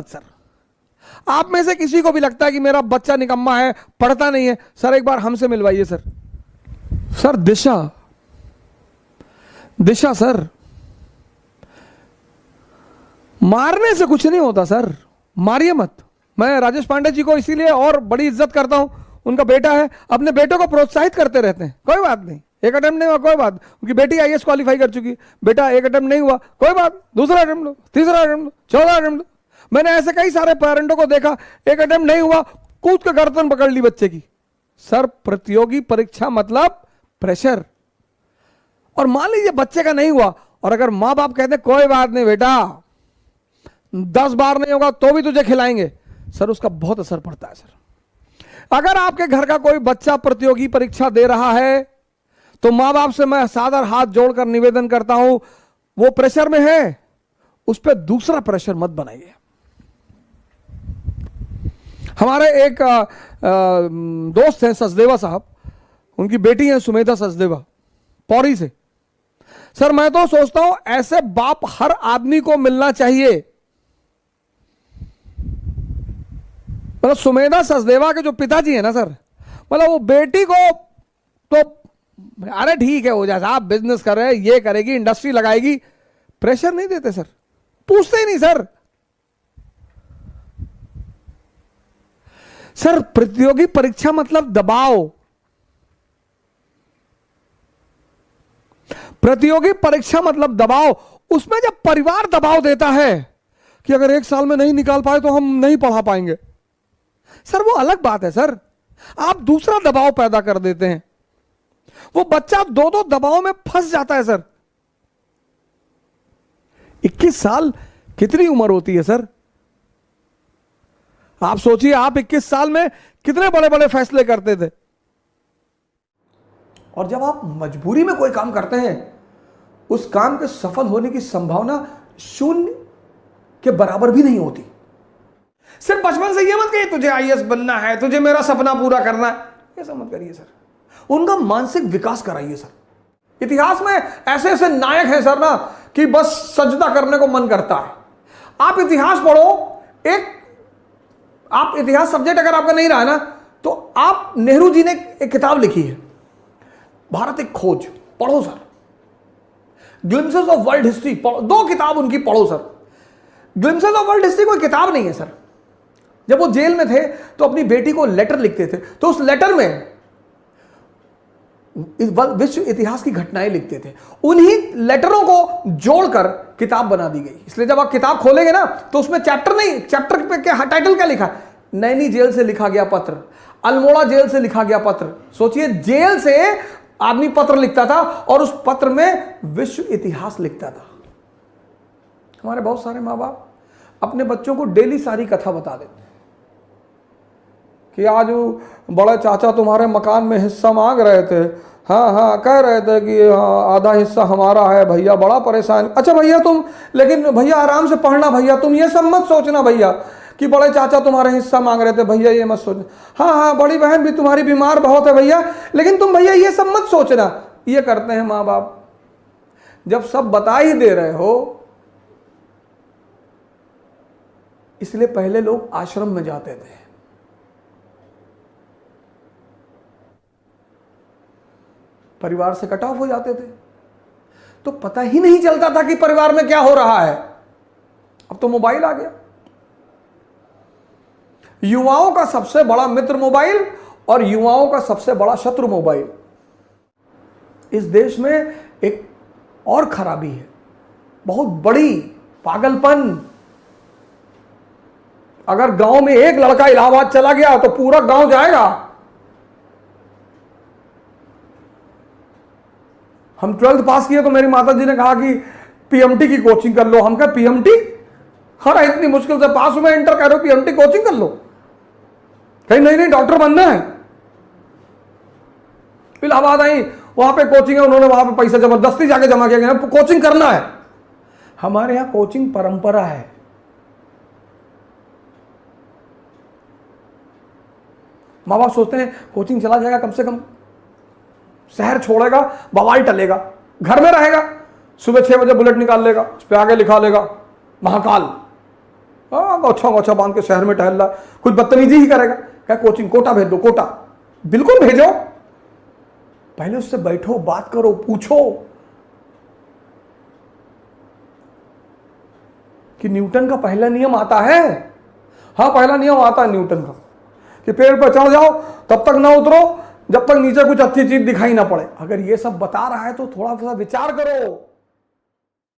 Sir, आप में से किसी को भी लगता है कि मेरा बच्चा निकम्मा है, पढ़ता नहीं है, सर एक बार हमसे मिलवाइए सर। सर दिशा, दिशा सर, मारने से कुछ नहीं होता सर, मारिए मत। मैं राजेश पांडे जी को इसीलिए और बड़ी इज्जत करता हूं, उनका बेटा है, अपने बेटों को प्रोत्साहित करते रहते हैं, कोई बात नहीं, एक अटेम्प्ट नहीं हुआ कोई बात, उनकी बेटी आईएएस क्वालिफाई कर चुकी, बेटा एक अटेम्प्ट नहीं हुआ कोई बात, दूसरा अटेम्प्ट लो, तीसरा अटेम्प्ट लो, चौथा अटेम्प्ट लो। मैंने ऐसे कई सारे पेरेंटों को देखा, एक अटेम्प्ट नहीं हुआ, कूद के गर्दन पकड़ ली बच्चे की। सर प्रतियोगी परीक्षा मतलब प्रेशर। और मान लीजिए बच्चे का नहीं हुआ, और अगर मां बाप कहते कोई बात नहीं बेटा, 10 बार नहीं होगा तो भी तुझे खिलाएंगे, सर उसका बहुत असर पड़ता है सर। अगर आपके घर का कोई बच्चा प्रतियोगी परीक्षा दे रहा है तो मां बाप से मैं सादर हाथ जोड़कर निवेदन करता हूं, वो प्रेशर में है, उस पर दूसरा प्रेशर मत बनाइए। हमारे एक दोस्त हैं सचदेवा साहब, उनकी बेटी है सुमेधा सचदेवा, पौड़ी से। सर मैं तो सोचता हूं ऐसे बाप हर आदमी को मिलना चाहिए। मतलब सुमेधा सचदेवा के जो पिताजी है ना सर, मतलब वो बेटी को तो अरे ठीक है हो जाए साहब, बिजनेस कर रहे हैं, ये करेगी, इंडस्ट्री लगाएगी, प्रेशर नहीं देते सर, पूछते ही नहीं सर। सर प्रतियोगी परीक्षा मतलब दबाव। प्रतियोगी परीक्षा मतलब दबाव। उसमें जब परिवार दबाव देता है कि अगर 1 साल में नहीं निकाल पाए तो हम नहीं पढ़ा पाएंगे, सर वो अलग बात है सर, आप दूसरा दबाव पैदा कर देते हैं, वो बच्चा 2-2 दबाव में फंस जाता है सर। 21 साल कितनी उम्र होती है सर? आप सोचिए, आप 21 साल में कितने बड़े बड़े फैसले करते थे। और जब आप मजबूरी में कोई काम करते हैं, उस काम के सफल होने की संभावना 0 के बराबर भी नहीं होती। सिर्फ बचपन से ये मत कहिए तुझे आईएएस बनना है, तुझे मेरा सपना पूरा करना है, ये सब मत करिए सर। उनका मानसिक विकास कराइए सर। इतिहास में ऐसे ऐसे नायक हैं सर ना कि बस सजदा करने को मन करता है। आप इतिहास पढ़ो, आप इतिहास सब्जेक्ट अगर आपका नहीं रहा है ना, तो आप नेहरू जी ने एक किताब लिखी है, भारत एक खोज, पढ़ो sir. Glimpses of world history पढ़ो, 2 किताब उनकी पढ़ो sir. Glimpses of world history कोई किताब नहीं है सर। जब वो जेल में थे तो अपनी बेटी को लेटर लिखते थे, तो उस लेटर में विश्व इतिहास की घटनाएं लिखते थे, उन्हीं लेटरों को जोड़कर किताब बना दी गई। इसलिए जब आप किताब खोलेंगे ना तो उसमें चैप्टर नहीं, चैप्टर पे क्या टाइटल क्या लिखा, नैनी जेल से लिखा गया पत्र, अल्मोड़ा जेल से लिखा गया पत्र। सोचिए, जेल से आदमी पत्र लिखता था और उस पत्र में विश्व इतिहास लिखता था। हमारे बहुत सारे माँ बाप अपने बच्चों को डेली सारी कथा बता देते कि आज बड़ा चाचा तुम्हारे मकान में हिस्सा मांग रहे थे, हाँ कह रहे थे कि आधा हिस्सा हमारा है, भैया बड़ा परेशान। अच्छा भैया तुम, लेकिन भैया आराम से पढ़ना भैया, तुम ये सब मत सोचना भैया कि बड़े चाचा तुम्हारे हिस्सा मांग रहे थे, भैया ये मत सोचना। हाँ बड़ी बहन भी तुम्हारी बीमार बहुत है भैया, लेकिन तुम भैया ये सब मत सोचना। ये करते हैं माँ बाप। जब सब बता ही दे रहे हो, इसलिए पहले लोग आश्रम में जाते थे, परिवार से कट ऑफ हो जाते थे, तो पता ही नहीं चलता था कि परिवार में क्या हो रहा है। अब तो मोबाइल आ गया। युवाओं का सबसे बड़ा मित्र मोबाइल और युवाओं का सबसे बड़ा शत्रु मोबाइल। इस देश में एक और खराबी है, बहुत बड़ी पागलपन। अगर गांव में एक लड़का इलाहाबाद चला गया तो पूरा गांव जाएगा। हम 12th पास किए तो मेरी माता जी ने कहा कि पीएमटी की कोचिंग कर लो। हम कहा पीएमटी, हर इतनी मुश्किल से पास हुए, इंटर कर रहे हो, पीएमटी कोचिंग कर लो। कहीं नहीं डॉक्टर बनना है। इलाहाबाद आई, वहां पे कोचिंग है, उन्होंने वहां पे पैसा जबरदस्ती जाके जमा किया, कोचिंग करना है। हमारे यहां कोचिंग परंपरा है। माँ बाप सोचते हैं कोचिंग चला जाएगा, कम से कम शहर छोड़ेगा, बवाल टलेगा, घर में रहेगा, सुबह 6 बजे बुलेट निकाल लेगा, उस पर आगे लिखा लेगा महाकाल। हाँ गौछा गौछा बांध के शहर में टहल रहा, कुछ बदतमीजी ही करेगा, क्या कोचिंग कोटा भेज दो, कोटा बिल्कुल भेजो, पहले उससे बैठो, बात करो, पूछो कि न्यूटन का पहला नियम आता है। हाँ पहला नियम आता है न्यूटन का कि पेड़ पर चढ़ जाओ तब तक ना उतरो जब तक नीचे कुछ अच्छी चीज दिखाई ना पड़े। अगर ये सब बता रहा है तो थोड़ा सा विचार करो।